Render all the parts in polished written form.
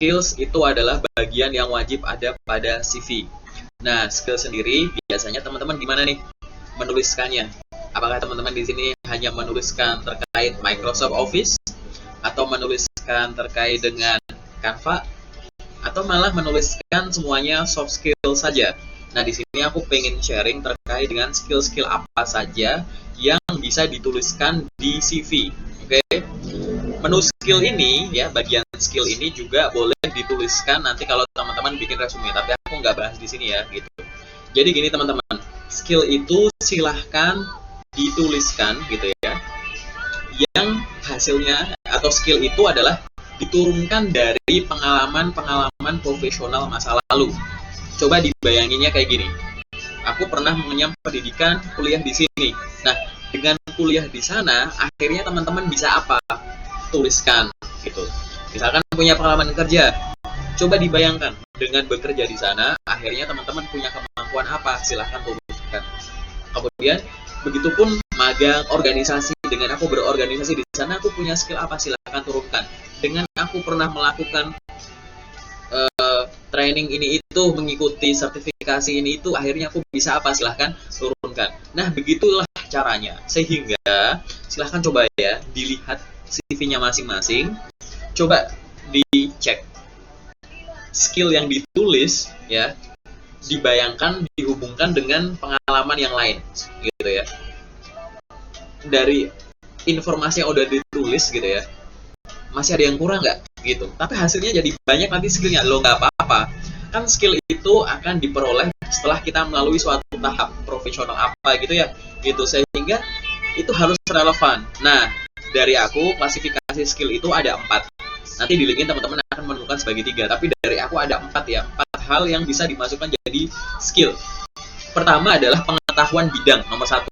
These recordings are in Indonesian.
skills itu adalah bagian yang wajib ada pada CV. Nah, skill sendiri biasanya teman-teman gimana nih menuliskannya? Apakah teman-teman di sini hanya menuliskan terkait Microsoft Office, atau menuliskan terkait dengan Canva, atau malah menuliskan semuanya soft skill saja? Nah, di sini aku pengen sharing terkait dengan skill-skill apa saja yang bisa dituliskan di CV. Oke. Menu skill ini ya, bagian skill ini juga boleh dituliskan nanti kalau teman-teman bikin resume, tapi aku nggak bahas di sini ya gitu. Jadi gini teman-teman, skill itu silahkan dituliskan gitu ya, yang hasilnya atau skill itu adalah diturunkan dari pengalaman-pengalaman profesional masa lalu. Coba dibayanginnya kayak gini. Aku pernah mengenyam pendidikan kuliah di sini. Nah, dengan kuliah di sana, akhirnya teman-teman bisa apa? Tuliskan gitu. Misalkan punya pengalaman kerja. Coba dibayangkan dengan bekerja di sana, akhirnya teman-teman punya kemampuan apa? Silahkan tuliskan. Kemudian, begitupun magang organisasi, dengan aku berorganisasi di sana, aku punya skill apa? Silahkan turunkan. Dengan aku pernah melakukan training ini itu, mengikuti sertifikasi ini itu, akhirnya aku bisa apa? Silahkan turunkan. Nah, begitulah caranya. Sehingga silahkan coba ya dilihat CV-nya masing-masing, coba dicek skill yang ditulis ya, dibayangkan, dihubungkan dengan pengalaman yang lain gitu ya. Dari informasi yang udah ditulis gitu ya, masih ada yang kurang nggak gitu, tapi hasilnya jadi banyak nanti skillnya. Lo nggak apa-apa, kan skill itu akan diperoleh setelah kita melalui suatu tahap profesional apa gitu ya gitu, sehingga itu harus relevan. Nah, dari aku klasifikasi skill itu ada 4, nanti di LinkedIn teman-teman akan menemukan sebagai 3, tapi dari aku ada 4 ya, 4 hal yang bisa dimasukkan jadi skill. Pertama adalah pengetahuan bidang, nomor 1.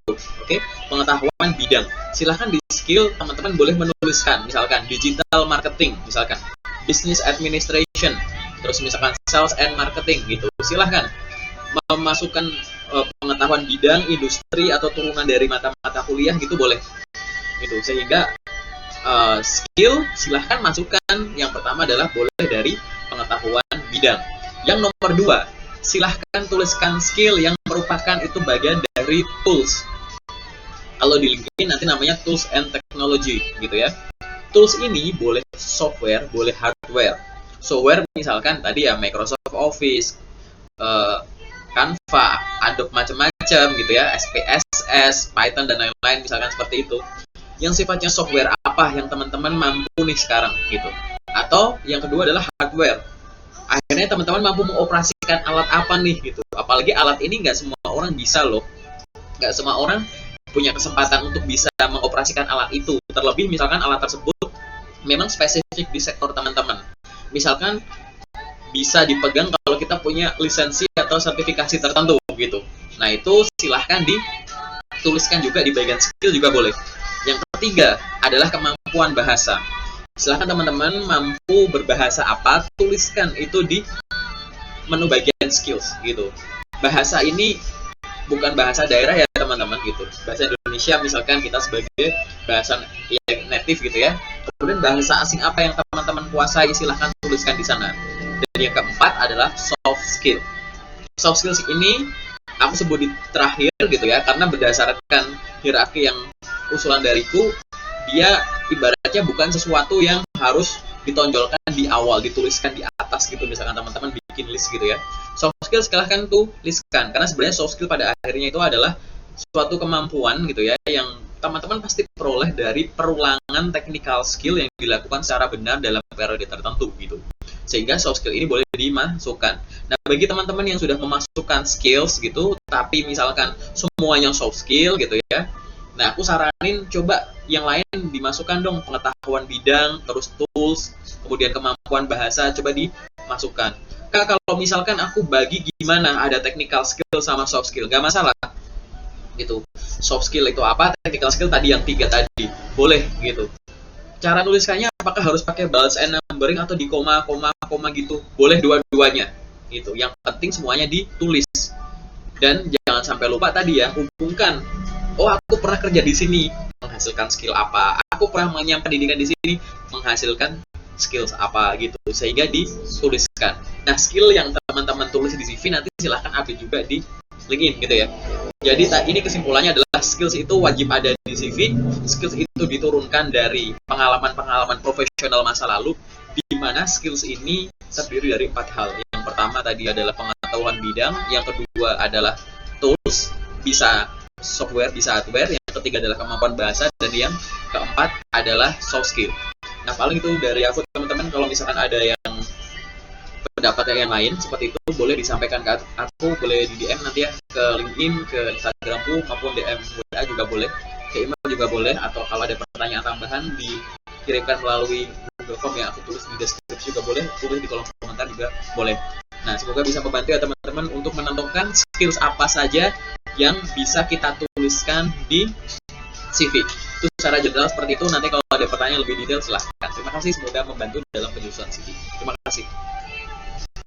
Oke, pengetahuan bidang. Silahkan di skill teman-teman boleh menuliskan, misalkan digital marketing, misalkan business administration, terus misalkan sales and marketing gitu. Silahkan memasukkan pengetahuan bidang, industri, atau turunan dari mata-mata kuliah gitu boleh. Gitu, sehingga skill silahkan masukkan. Yang pertama adalah boleh dari pengetahuan bidang. Yang nomor 2, silahkan tuliskan skill yang merupakan itu bagian dari tools. Kalau di LinkedIn nanti namanya tools and technology gitu ya. Tools ini boleh software, boleh hardware. Software misalkan tadi ya Microsoft Office, Canva, Adobe macam-macam gitu ya, SPSS, Python dan lain-lain misalkan seperti itu. Yang sifatnya software apa yang teman-teman mampu nih sekarang gitu. Atau yang kedua adalah hardware. Akhirnya teman-teman mampu mengoperasikan alat apa nih gitu. Apalagi alat ini nggak semua orang bisa loh. Nggak semua orang punya kesempatan untuk bisa mengoperasikan alat itu. Terlebih misalkan alat tersebut memang spesifik di sektor teman-teman. Misalkan bisa dipegang kalau kita punya lisensi atau sertifikasi tertentu gitu. Nah, itu silahkan dituliskan juga di bagian skill juga boleh. Yang ketiga adalah kemampuan bahasa. Silahkan teman-teman mampu berbahasa apa, tuliskan itu di menu bagian skills gitu. Bahasa ini bukan bahasa daerah ya teman-teman gitu. Bahasa Indonesia misalkan kita sebagai bahasa native gitu ya. Kemudian bahasa asing apa yang teman-teman kuasai, silahkan tuliskan di sana. Dan yang keempat adalah soft skill. Soft skills ini aku sebut di terakhir gitu ya, karena berdasarkan hierarki yang usulan dariku, dia ibaratnya bukan sesuatu yang harus ditonjolkan di awal, dituliskan di atas gitu. Misalkan teman-teman bikin list gitu ya. Soft skill silahkan tuliskan, karena sebenarnya soft skill pada akhirnya itu adalah suatu kemampuan gitu ya, yang teman-teman pasti peroleh dari perulangan technical skill yang dilakukan secara benar dalam periode tertentu gitu. Sehingga soft skill ini boleh dimasukkan. Nah, bagi teman-teman yang sudah memasukkan skills gitu, tapi misalkan semuanya soft skill gitu ya, nah aku saranin coba yang lain dimasukkan dong, pengetahuan bidang, terus tools, kemudian kemampuan bahasa, coba dimasukkan. Kak, kalau misalkan aku bagi gimana, ada technical skill sama soft skill, gak masalah gitu. Soft skill itu apa, technical skill tadi yang 3 tadi, boleh gitu. Cara tuliskannya apakah harus pakai balance and numbering atau di koma gitu, boleh dua-duanya gitu. Yang penting semuanya ditulis. Dan jangan sampai lupa tadi ya, hubungkan. Oh, aku pernah kerja di sini, menghasilkan skill apa? Aku pernah mengenyam pendidikan di sini, menghasilkan skills apa gitu, sehingga dituliskan. Nah, skill yang teman-teman tulis di CV nanti silahkan update juga di LinkedIn gitu ya. Jadi ini kesimpulannya adalah skills itu wajib ada di CV. Skills itu diturunkan dari pengalaman-pengalaman profesional masa lalu, di mana skills ini terdiri dari 4 hal. Yang pertama tadi adalah pengetahuan bidang, yang kedua adalah tools, bisa software, bisa hardware, yang ketiga adalah kemampuan bahasa, dan yang keempat adalah soft skill. Nah, paling itu dari aku teman-teman. Kalau misalkan ada yang pendapat yang lain seperti itu, boleh disampaikan ke aku, boleh di DM nanti ya, ke LinkedIn, ke Instagramku, maupun DM WA juga boleh, ke email juga boleh, atau kalau ada pertanyaan tambahan dikirimkan melalui Google Form yang aku tulis di deskripsi juga boleh, tulis di kolom komentar juga boleh. Nah, semoga bisa membantu ya teman-teman untuk menentukan skills apa saja yang bisa kita tuliskan di CV. Itu secara general seperti itu. Nanti kalau ada pertanyaan lebih detail silahkan. Terima kasih, semoga membantu dalam penyusunan CV. Terima kasih.